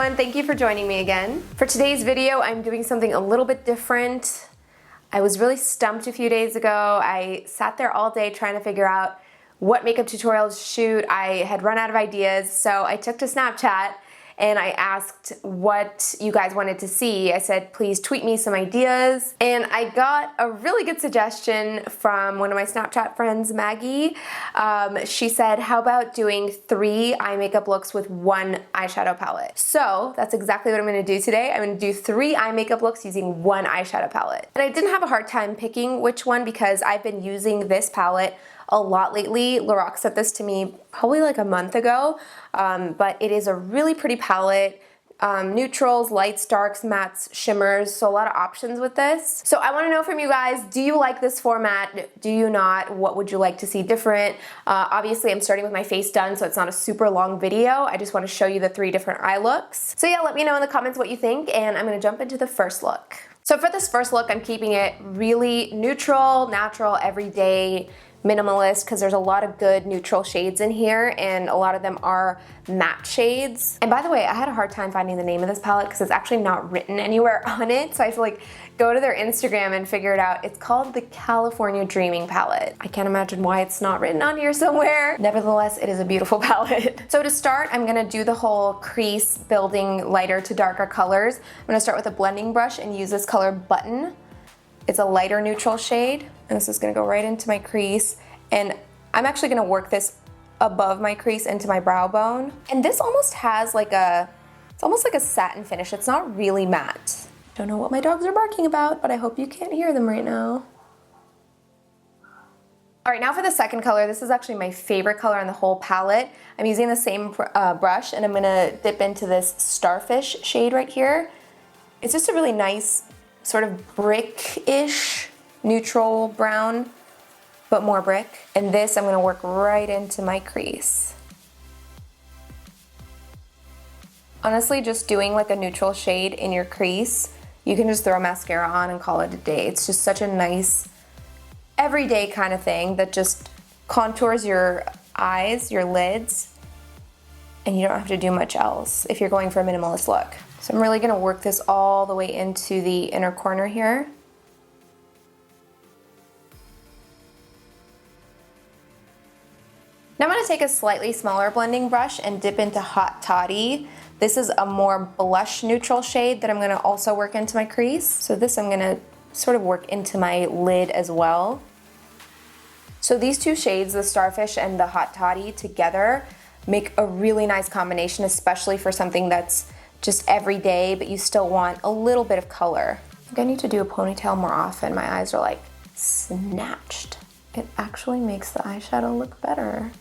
everyone, thank you for joining me again. For today's video, I'm doing something a little bit different. I was really stumped a few days ago. I sat there all day trying to figure out what makeup tutorial to shoot. I had run out of ideas, so I took to Snapchat and I asked what you guys wanted to see. I said, please tweet me some ideas. And I got a really good suggestion from one of my Snapchat friends, Maggie. She said, how about doing 3 eye makeup looks with 1 eyeshadow palette? So that's exactly what I'm gonna do today. I'm gonna do 3 eye makeup looks using 1 eyeshadow palette. And I didn't have a hard time picking which one because I've been using this palette a lot lately. LORAC sent this to me probably like a month ago, but it is a really pretty palette. Neutrals, lights, darks, mattes, shimmers, so a lot of options with this. So I wanna know from you guys, do you like this format? Do you not? What would you like to see different? Obviously I'm starting with my face done, so it's not a super long video. I just wanna show you the 3 different eye looks. So yeah, let me know in the comments what you think, and I'm gonna jump into the first look. So for this first look, I'm keeping it really neutral, natural, everyday, minimalist, because there's a lot of good neutral shades in here and a lot of them are matte shades. And by the way, I had a hard time finding the name of this palette because it's actually not written anywhere on it, so I had to like go to their Instagram and figure it out. It's called the California Dreaming palette. I can't imagine why it's not written on here somewhere. Nevertheless, it is a beautiful palette. So to start, I'm gonna do the whole crease building lighter to darker colors. I'm gonna start with a blending brush and use this color Button. It's a lighter neutral shade, and this is gonna go right into my crease. And I'm actually gonna work this above my crease into my brow bone. And this almost has like it's almost like a satin finish. It's not really matte. Don't know what my dogs are barking about, but I hope you can't hear them right now. All right, now for the second color. This is actually my favorite color in the whole palette. I'm using the same brush, and I'm gonna dip into this Starfish shade right here. It's just a really nice sort of brick-ish neutral brown, but more brick. And this I'm gonna work right into my crease. Honestly, just doing like a neutral shade in your crease, you can just throw mascara on and call it a day. It's just such a nice, everyday kind of thing that just contours your eyes, your lids, and you don't have to do much else if you're going for a minimalist look. So I'm really gonna work this all the way into the inner corner here. Now I'm gonna take a slightly smaller blending brush and dip into Hot Toddy. This is a more blush neutral shade that I'm gonna also work into my crease. So this I'm gonna sort of work into my lid as well. So these 2 shades, the Starfish and the Hot Toddy together, make a really nice combination, especially for something that's just everyday, but you still want a little bit of color. I think I need to do a ponytail more often. My eyes are like snatched. It actually makes the eyeshadow look better.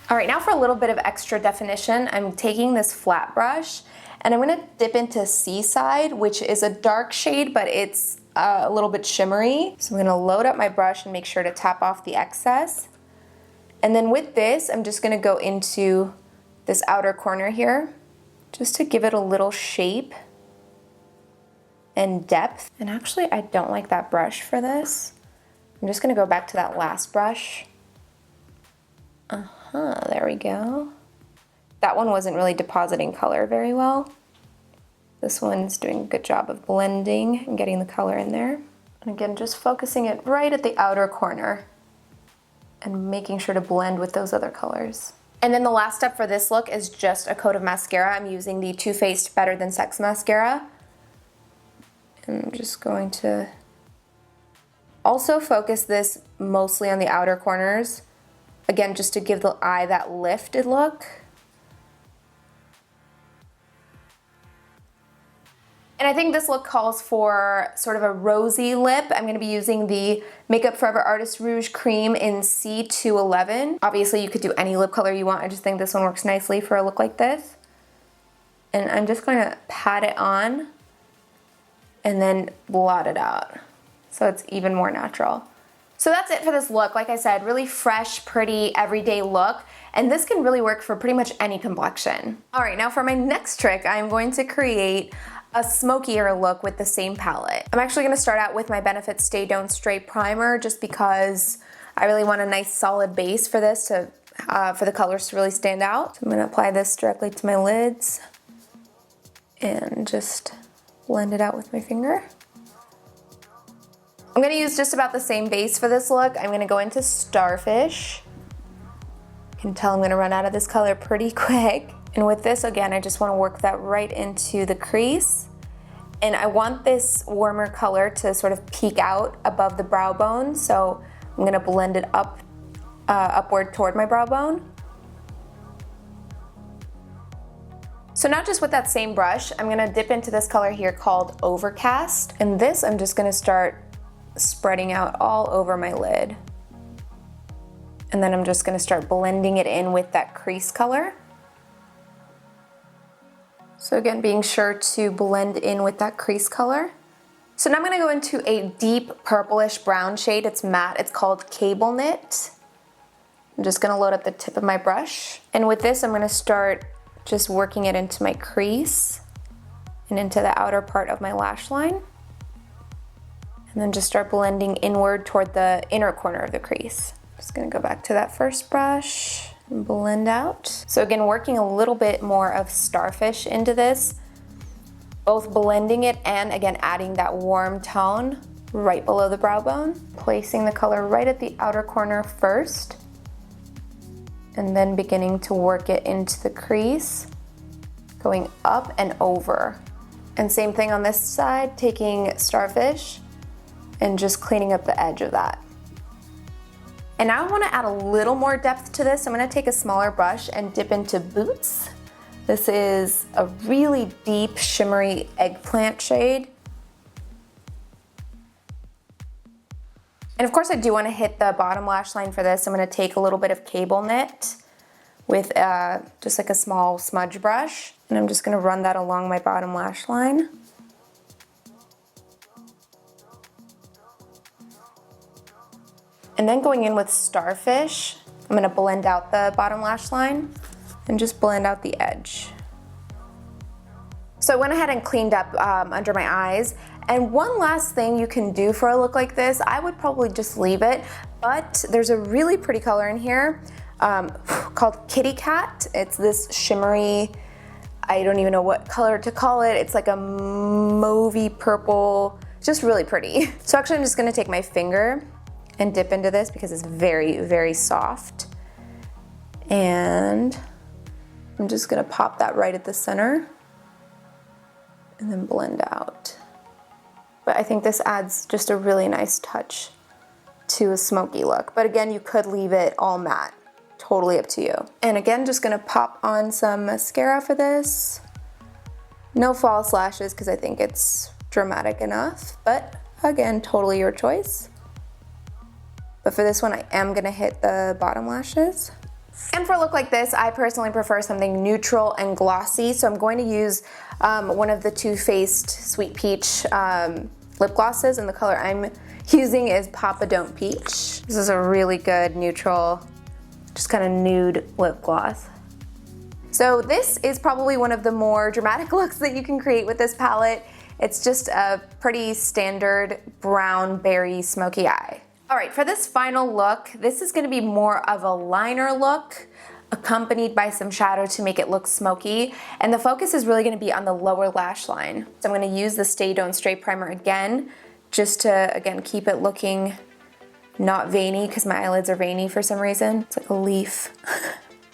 All right, now for a little bit of extra definition, I'm taking this flat brush and I'm gonna dip into Seaside, which is a dark shade, but it's a little bit shimmery. So I'm gonna load up my brush and make sure to tap off the excess. And then with this, I'm just gonna go into this outer corner here, just to give it a little shape and depth. And actually, I don't like that brush for this. I'm just gonna go back to that last brush. There we go. That one wasn't really depositing color very well. This one's doing a good job of blending and getting the color in there. And again, just focusing it right at the outer corner and making sure to blend with those other colors. And then the last step for this look is just a coat of mascara. I'm using the Too Faced Better Than Sex mascara. And I'm just going to also focus this mostly on the outer corners. Again, just to give the eye that lifted look. And I think this look calls for sort of a rosy lip. I'm gonna be using the Makeup Forever Artist Rouge Cream in C211. Obviously, you could do any lip color you want. I just think this one works nicely for a look like this. And I'm just gonna pat it on and then blot it out so it's even more natural. So that's it for this look. Like I said, really fresh, pretty, everyday look. And this can really work for pretty much any complexion. All right, now for my next trick, I'm going to create a smokier look with the same palette. I'm actually gonna start out with my Benefit Stay Don't Stray Primer just because I really want a nice solid base for this to for the colors to really stand out. So I'm gonna apply this directly to my lids and just blend it out with my finger. I'm gonna use just about the same base for this look. I'm gonna go into Starfish. You can tell I'm gonna run out of this color pretty quick. And with this, again, I just wanna work that right into the crease. And I want this warmer color to sort of peek out above the brow bone, so I'm gonna blend it up, upward toward my brow bone. So now just with that same brush, I'm gonna dip into this color here called Overcast. And this, I'm just gonna start spreading out all over my lid. And then I'm just gonna start blending it in with that crease color. So again, being sure to blend in with that crease color. So now I'm gonna go into a deep purplish brown shade. It's matte, it's called Cable Knit. I'm just gonna load up the tip of my brush. And with this, I'm gonna start just working it into my crease and into the outer part of my lash line. And then just start blending inward toward the inner corner of the crease. Just gonna go back to that first brush and blend out. So again, working a little bit more of Starfish into this, both blending it and again adding that warm tone right below the brow bone. Placing the color right at the outer corner first, and then beginning to work it into the crease, going up and over. And same thing on this side, taking Starfish and just cleaning up the edge of that. And now I wanna add a little more depth to this. I'm gonna take a smaller brush and dip into Boots. This is a really deep, shimmery eggplant shade. And of course I do wanna hit the bottom lash line for this. I'm gonna take a little bit of Cable Knit with just like a small smudge brush. And I'm just gonna run that along my bottom lash line. And then going in with Starfish, I'm gonna blend out the bottom lash line and just blend out the edge. So I went ahead and cleaned up under my eyes. And one last thing you can do for a look like this, I would probably just leave it, but there's a really pretty color in here called Kitty Cat. It's this shimmery, I don't even know what color to call it. It's like a mauvey purple, just really pretty. So actually I'm just gonna take my finger and dip into this because it's very, very soft. And I'm just gonna pop that right at the center and then blend out. But I think this adds just a really nice touch to a smoky look. But again, you could leave it all matte, totally up to you. And again, just gonna pop on some mascara for this. No false lashes because I think it's dramatic enough, but again, totally your choice. But for this one, I am gonna hit the bottom lashes. And for a look like this, I personally prefer something neutral and glossy, so I'm going to use one of the Too Faced Sweet Peach lip glosses, and the color I'm using is Papa Don't Peach. This is a really good neutral, just kind of nude lip gloss. So this is probably one of the more dramatic looks that you can create with this palette. It's just a pretty standard brown berry smoky eye. All right, for this final look, this is gonna be more of a liner look accompanied by some shadow to make it look smoky. And the focus is really gonna be on the lower lash line. So I'm gonna use the Stay Don't Stray primer again, just to, again, keep it looking not veiny, because my eyelids are veiny for some reason. It's like a leaf.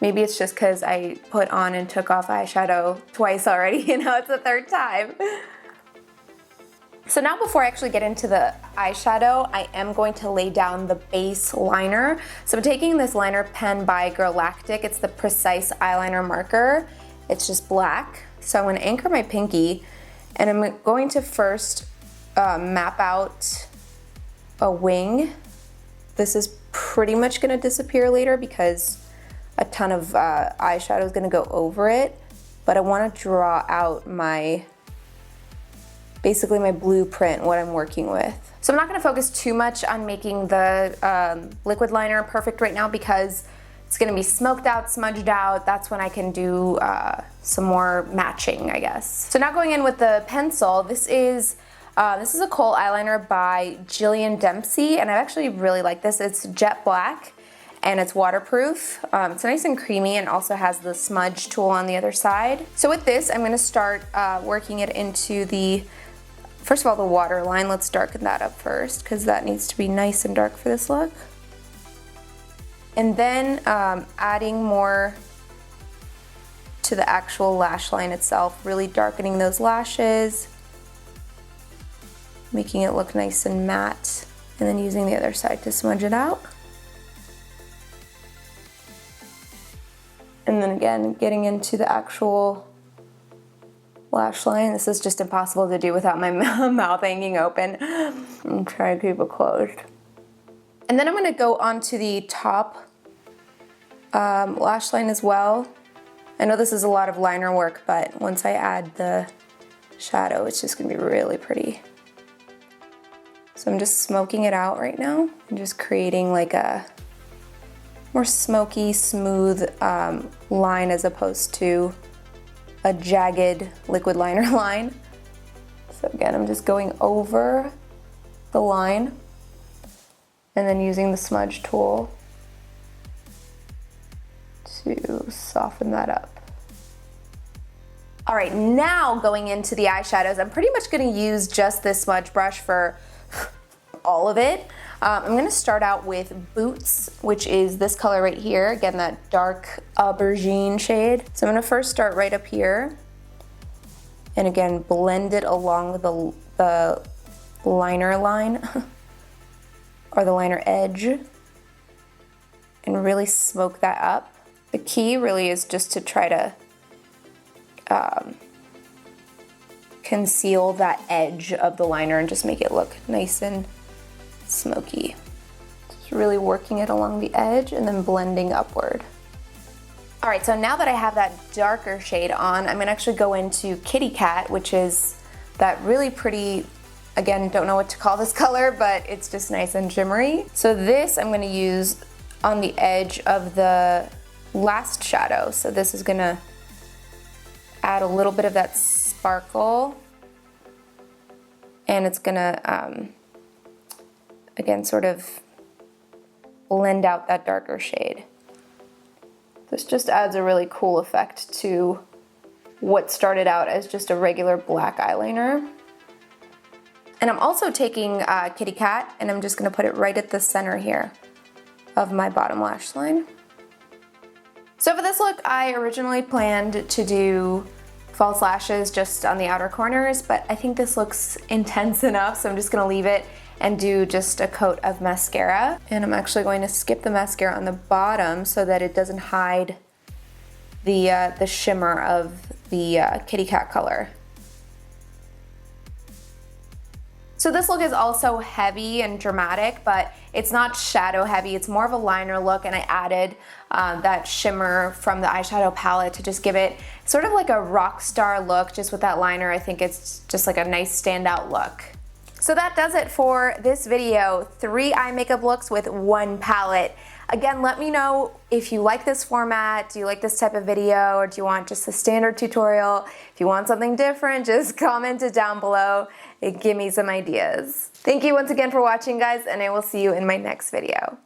Maybe it's just because I put on and took off eyeshadow twice already, and now it's the third time. So now before I actually get into the eyeshadow, I am going to lay down the base liner. So I'm taking this liner pen by Girlactik. It's the Precise Eyeliner Marker. It's just black. So I'm going to anchor my pinky, and I'm going to first map out a wing. This is pretty much going to disappear later because a ton of eyeshadow is going to go over it. But I want to draw out my basically my blueprint, what I'm working with. So I'm not gonna focus too much on making the liquid liner perfect right now because it's gonna be smoked out, smudged out. That's when I can do some more matching, I guess. So now going in with the pencil, this is a Kohl eyeliner by Jillian Dempsey, and I actually really like this. It's jet black, and it's waterproof. It's nice and creamy and also has the smudge tool on the other side. So with this, I'm gonna start working it into the, first of all, the waterline. Let's darken that up first because that needs to be nice and dark for this look. And then adding more to the actual lash line itself, really darkening those lashes, making it look nice and matte, and then using the other side to smudge it out. And then again, getting into the actual lash line. This is just impossible to do without my mouth hanging open. I'm trying to keep it closed. And then I'm gonna go onto the top lash line as well. I know this is a lot of liner work, but once I add the shadow, it's just gonna be really pretty. So I'm just smoking it out right now and just creating like a more smoky, smooth line as opposed to a jagged liquid liner line. So again, I'm just going over the line and then using the smudge tool to soften that up. All right, now going into the eyeshadows, I'm pretty much gonna use just this smudge brush for all of it. I'm gonna start out with Boots, which is this color right here. Again, that dark aubergine shade. So I'm gonna first start right up here. And again, blend it along with the liner line, or the liner edge, and really smoke that up. The key really is just to try to conceal that edge of the liner and just make it look nice and smoky. Just really working it along the edge and then blending upward. All right, so now that I have that darker shade on, I'm gonna actually go into Kitty Cat, which is that really pretty, again, don't know what to call this color, but it's just nice and shimmery. So this I'm gonna use on the edge of the last shadow. So this is gonna add a little bit of that sparkle, and it's gonna, again, sort of blend out that darker shade. This just adds a really cool effect to what started out as just a regular black eyeliner. And I'm also taking Kitty Cat, and I'm just gonna put it right at the center here of my bottom lash line. So for this look, I originally planned to do false lashes just on the outer corners, but I think this looks intense enough, so I'm just gonna leave it and do just a coat of mascara. And I'm actually going to skip the mascara on the bottom so that it doesn't hide the shimmer of the Kitty Cat color. So this look is also heavy and dramatic, but it's not shadow heavy. It's more of a liner look, and I added that shimmer from the eyeshadow palette to just give it sort of like a rock star look just with that liner. I think it's just like a nice standout look. So that does it for this video. 3 eye makeup looks with 1 palette. Again, let me know if you like this format. Do you like this type of video, or do you want just a standard tutorial? If you want something different, just comment it down below and give me some ideas. Thank you once again for watching, guys, and I will see you in my next video.